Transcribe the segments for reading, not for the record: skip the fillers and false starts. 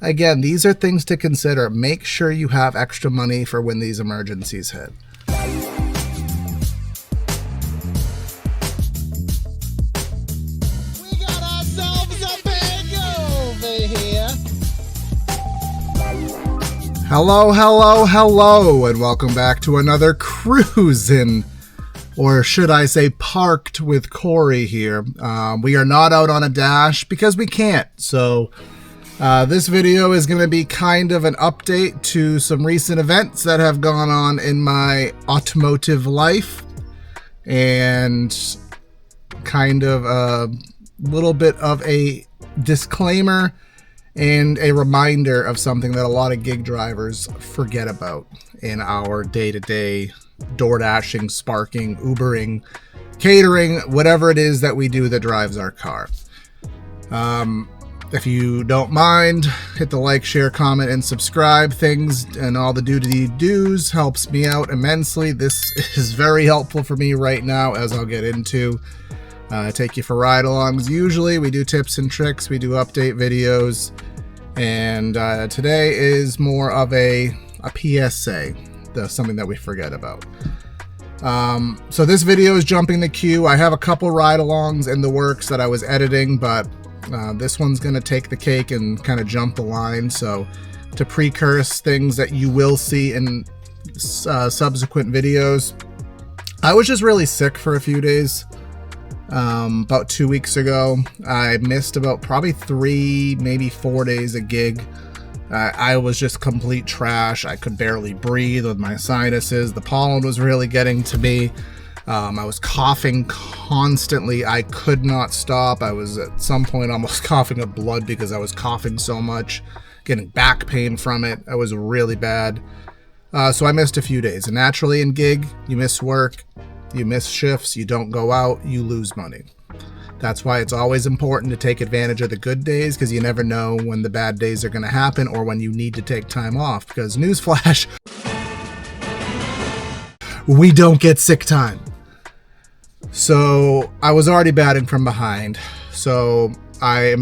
Again, these are things to consider. Make sure you have extra money for when these emergencies hit. Hello, and welcome back to another Cruisin', or should I say Parked with Corey here. We are not out on a dash because we can't, so this video is going to be kind of an update to some recent events that have gone on in my automotive life, and kind of a little bit of a disclaimer and a reminder of something that a lot of gig drivers forget about in our day-to-day DoorDashing, sparking, Ubering, catering, whatever it is that we do that drives our car. If you don't mind, hit the like, share, comment, and subscribe things, and all the do's helps me out immensely. This is very helpful for me right now, as I'll get into. Take you for ride-alongs. Usually we do tips and tricks, we do update videos, and today is more of a PSA, something that we forget about. So this video is jumping the queue. I have a couple ride-alongs in the works that I was editing, but this one's going to take the cake and kind of jump the line. So to precurse things that you will see in subsequent videos, I was just really sick for a few days. About 2 weeks ago, I missed about probably 3, maybe 4 days of gig. I was just complete trash. I could barely breathe with my sinuses. The pollen was really getting to me. I was coughing constantly. I could not stop. I was at some point almost coughing up blood because I was coughing so much, getting back pain from it. I was really bad. So I missed a few days. And naturally in gig, you miss work. You miss shifts, you don't go out, you lose money. That's why it's always important to take advantage of the good days, because you never know when the bad days are going to happen or when you need to take time off. Because newsflash, we don't get sick time. So I was already batting from behind. So I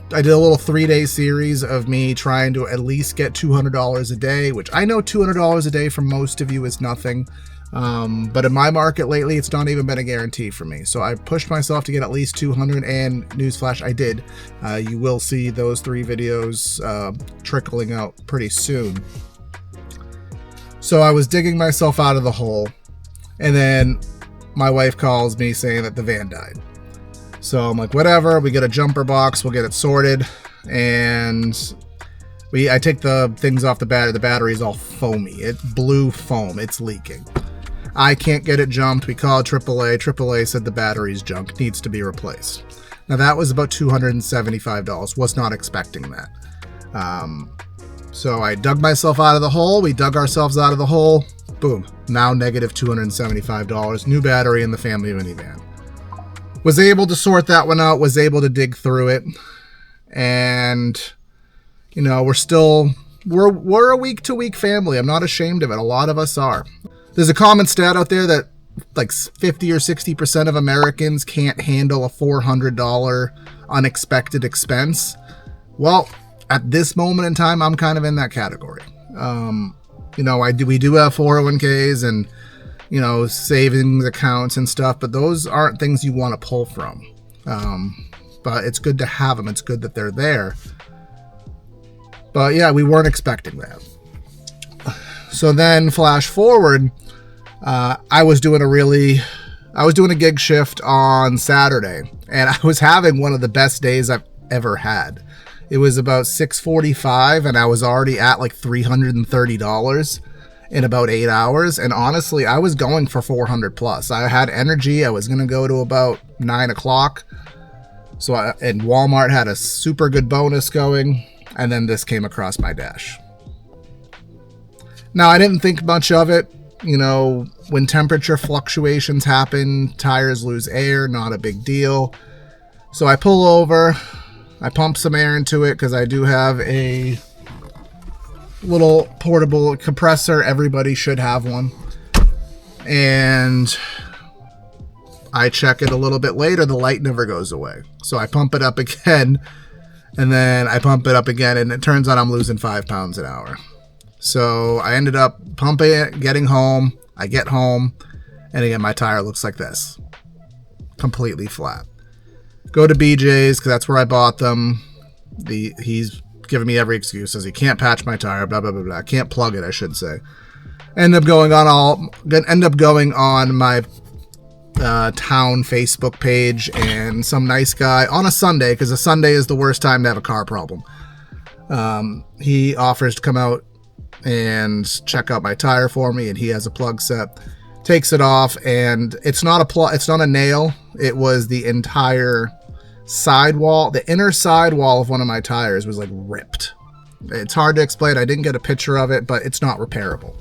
did a little 3-day series of me trying to at least get $200 a day, which I know $200 a day for most of you is nothing. But in my market lately, it's not even been a guarantee for me. So I pushed myself to get at least 200, and newsflash, I did. You will see those 3 videos trickling out pretty soon. So I was digging myself out of the hole, and then my wife calls me saying that the van died. So I'm like, whatever, we get a jumper box, we'll get it sorted, and I take the things off the battery. The battery is all foamy. It's blue foam. It's leaking. I can't get it jumped. We called AAA. AAA said the battery's junk, needs to be replaced. Now that was about $275. Was not expecting that. So I dug myself out of the hole. We dug ourselves out of the hole. Boom. Now negative $275. New battery in the family minivan. Was able to sort that one out. Was able to dig through it. And, you know, we're a week-to-week family. I'm not ashamed of it. A lot of us are. There's a common stat out there that like 50 or 60% of Americans can't handle a $400 unexpected expense. Well, at this moment in time, I'm kind of in that category. You know, we do have 401ks and, you know, savings accounts and stuff, but those aren't things you want to pull from. But it's good to have them. It's good that they're there. But yeah, we weren't expecting that. So then flash forward, I was doing a gig shift on Saturday, and I was having one of the best days I've ever had. It was about 6:45, and I was already at like $330 in about 8 hours. And honestly, I was going for 400 plus. I had energy. I was going to go to about 9 o'clock. And Walmart had a super good bonus going. And then this came across my dash. Now, I didn't think much of it. You know, when temperature fluctuations happen, tires lose air, not a big deal. So I pull over, I pump some air into it because I do have a little portable compressor. Everybody should have one. And I check it a little bit later. The light never goes away. So I pump it up again. And then I pump it up again, and it turns out I'm losing 5 pounds an hour. So I ended up pumping it, getting home. I get home, and again, my tire looks like this. Completely flat. Go to BJ's, because that's where I bought them. He's giving me every excuse. Says he can't patch my tire, blah, blah, blah, blah. I can't plug it, I should say. End up going on my town Facebook page, and some nice guy on a Sunday, because a Sunday is the worst time to have a car problem. He offers to come out and check out my tire for me, and he has a plug set. Takes it off, and it's not a nail. It was the entire sidewall. The inner sidewall of one of my tires was like ripped. It's hard to explain. I didn't get a picture of it, but it's not repairable.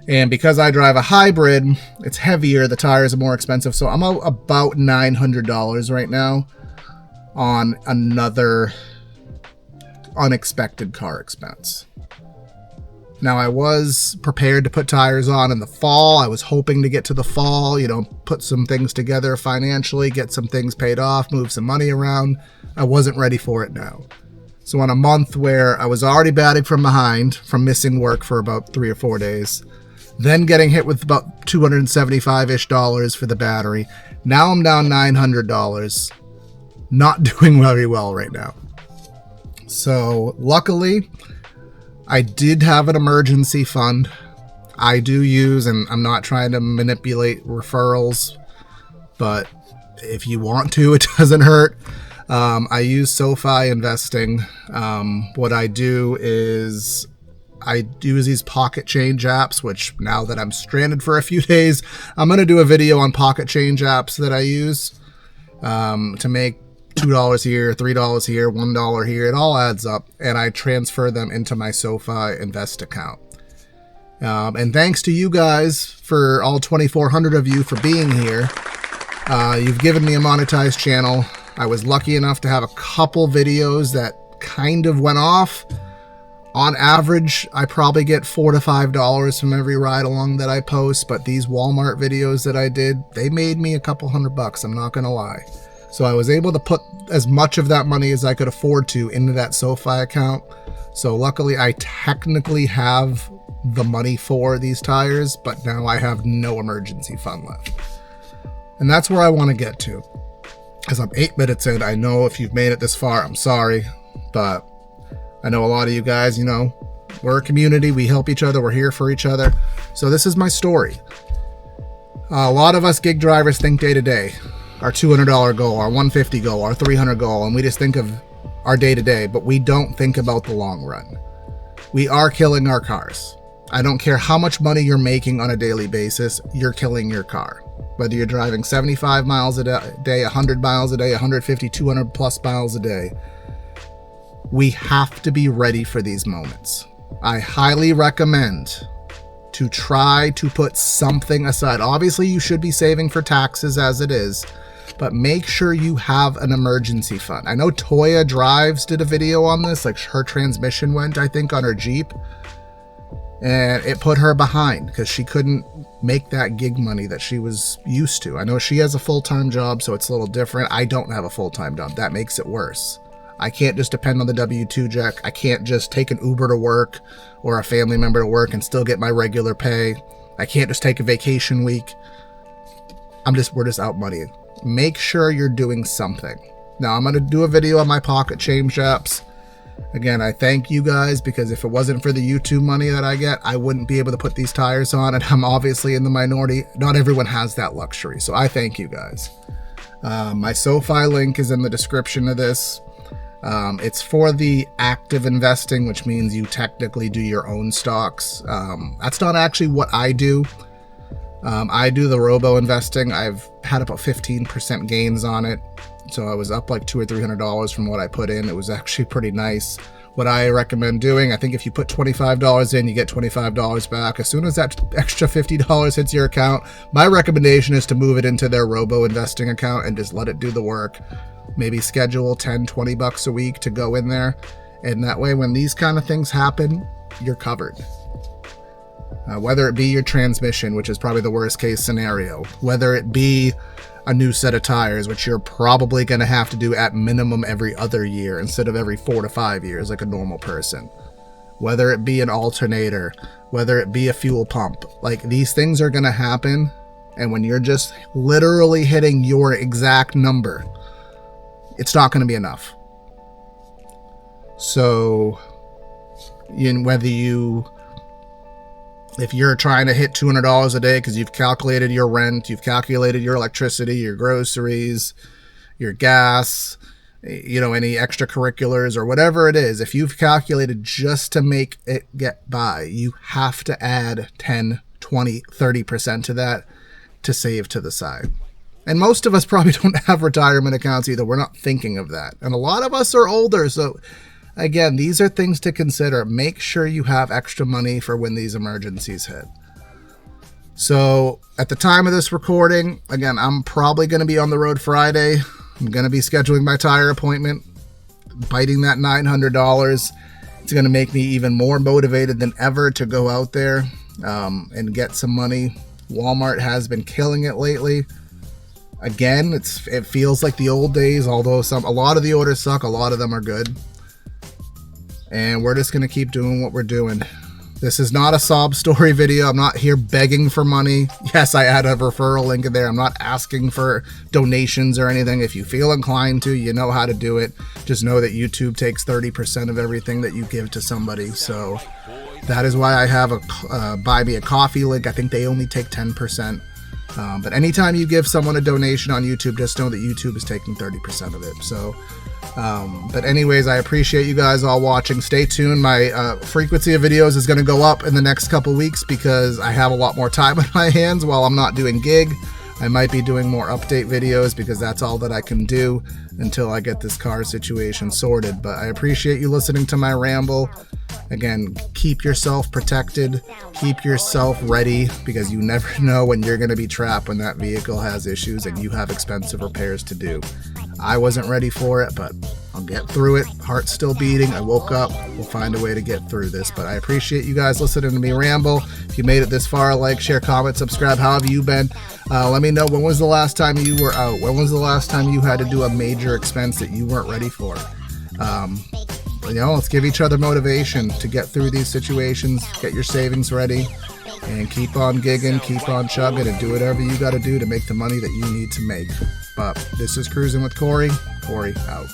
And because I drive a hybrid, it's heavier. The tires are more expensive. So I'm about $900 right now on another unexpected car expense. Now, I was prepared to put tires on in the fall. I was hoping to get to the fall, put some things together financially, get some things paid off, move some money around. I wasn't ready for it now. So on a month where I was already batting from behind from missing work for about 3 or 4 days, then getting hit with about $275-ish for the battery, now I'm down $900. Not doing very well right now. So luckily, I did have an emergency fund. I do use, and I'm not trying to manipulate referrals, but if you want to, it doesn't hurt. I use SoFi investing. What I do is I use these pocket change apps, which now that I'm stranded for a few days, I'm going to do a video on pocket change apps that I use to make $2 here, $3 here, $1 here. It all adds up, and I transfer them into my SoFi Invest account. And thanks to you guys, for all 2,400 of you, for being here. You've given me a monetized channel. I was lucky enough to have a couple videos that kind of went off. On average, I probably get $4 to $5 from every ride along that I post, but these Walmart videos that I did, they made me a couple $100, I'm not gonna lie. So I was able to put as much of that money as I could afford to into that SoFi account. So luckily, I technically have the money for these tires, but now I have no emergency fund left. And that's where I want to get to. As I'm 8 minutes in, I know if you've made it this far, I'm sorry, but I know a lot of you guys, we're a community, we help each other, we're here for each other. So this is my story. A lot of us gig drivers think day to day. Our $200 goal, our $150 goal, our $300 goal, and we just think of our day-to-day, but we don't think about the long run. We are killing our cars. I don't care how much money you're making on a daily basis, you're killing your car. Whether you're driving 75 miles a day, 100 miles a day, 150, 200 plus miles a day, we have to be ready for these moments. I highly recommend to try to put something aside. Obviously, you should be saving for taxes as it is, but make sure you have an emergency fund. I know Toya Drives did a video on this, like her transmission went, I think, on her Jeep, and it put her behind because she couldn't make that gig money that she was used to. I know she has a full-time job, so it's a little different. I don't have a full-time job. That makes it worse. I can't just depend on the W-2 check. I can't just take an Uber to work or a family member to work and still get my regular pay. I can't just take a vacation week. We're just out moneying. Make sure you're doing something. Now, I'm going to do a video on my pocket change apps. Again, I thank you guys, because if it wasn't for the YouTube money that I get, I wouldn't be able to put these tires on, and I'm obviously in the minority. Not everyone has that luxury, so I thank you guys. My SoFi link is in the description of this. It's for the active investing, which means you technically do your own stocks. That's not actually what I do. I do the robo investing. I've had about 15% gains on it. So I was up like $200 or $300 from what I put in. It was actually pretty nice. What I recommend doing, I think if you put $25 in, you get $25 back. As soon as that extra $50 hits your account, my recommendation is to move it into their robo investing account and just let it do the work. Maybe schedule 10, 20 bucks a week to go in there. And that way, when these kind of things happen, you're covered. Whether it be your transmission, which is probably the worst case scenario, whether it be a new set of tires, which you're probably going to have to do at minimum every other year instead of every 4 to 5 years like a normal person. Whether it be an alternator, whether it be a fuel pump, like these things are going to happen. And when you're just literally hitting your exact number, it's not going to be enough. So if you're trying to hit $200 a day because you've calculated your rent, you've calculated your electricity, your groceries, your gas, any extracurriculars or whatever it is, if you've calculated just to make it get by, you have to add 10, 20, 30% to that to save to the side. And most of us probably don't have retirement accounts either. We're not thinking of that. And a lot of us are older. So again, these are things to consider. Make sure you have extra money for when these emergencies hit. So at the time of this recording, again, I'm probably going to be on the road Friday. I'm going to be scheduling my tire appointment, biting that $900. It's going to make me even more motivated than ever to go out there and get some money. Walmart has been killing it lately. Again, it feels like the old days, although a lot of the orders suck, a lot of them are good. And we're just going to keep doing what we're doing. This is not a sob story video. I'm not here begging for money. Yes, I add a referral link in there. I'm not asking for donations or anything. If you feel inclined to, you know how to do it. Just know that YouTube takes 30% of everything that you give to somebody. So that is why I have a buy me a coffee link. I think they only take 10%. But anytime you give someone a donation on YouTube, just know that YouTube is taking 30% of it. So, but anyways, I appreciate you guys all watching. Stay tuned. My frequency of videos is going to go up in the next couple weeks because I have a lot more time on my hands while I'm not doing gig. I might be doing more update videos because that's all that I can do until I get this car situation sorted. But I appreciate you listening to my ramble. Again, keep yourself protected, keep yourself ready, because you never know when you're going to be trapped when that vehicle has issues and you have expensive repairs to do. I wasn't ready for it, but I'll get through it. Heart's still beating. I woke up. We'll find a way to get through this. But I appreciate you guys listening to me ramble. If you made it this far, like, share, comment, subscribe. How have you been? Let me know, when was the last time you were out? When was the last time you had to do a major expense that you weren't ready for? Let's give each other motivation to get through these situations, get your savings ready, and keep on gigging, keep on chugging, and do whatever you got to do to make the money that you need to make. But this is Cruising with Corey. Corey out.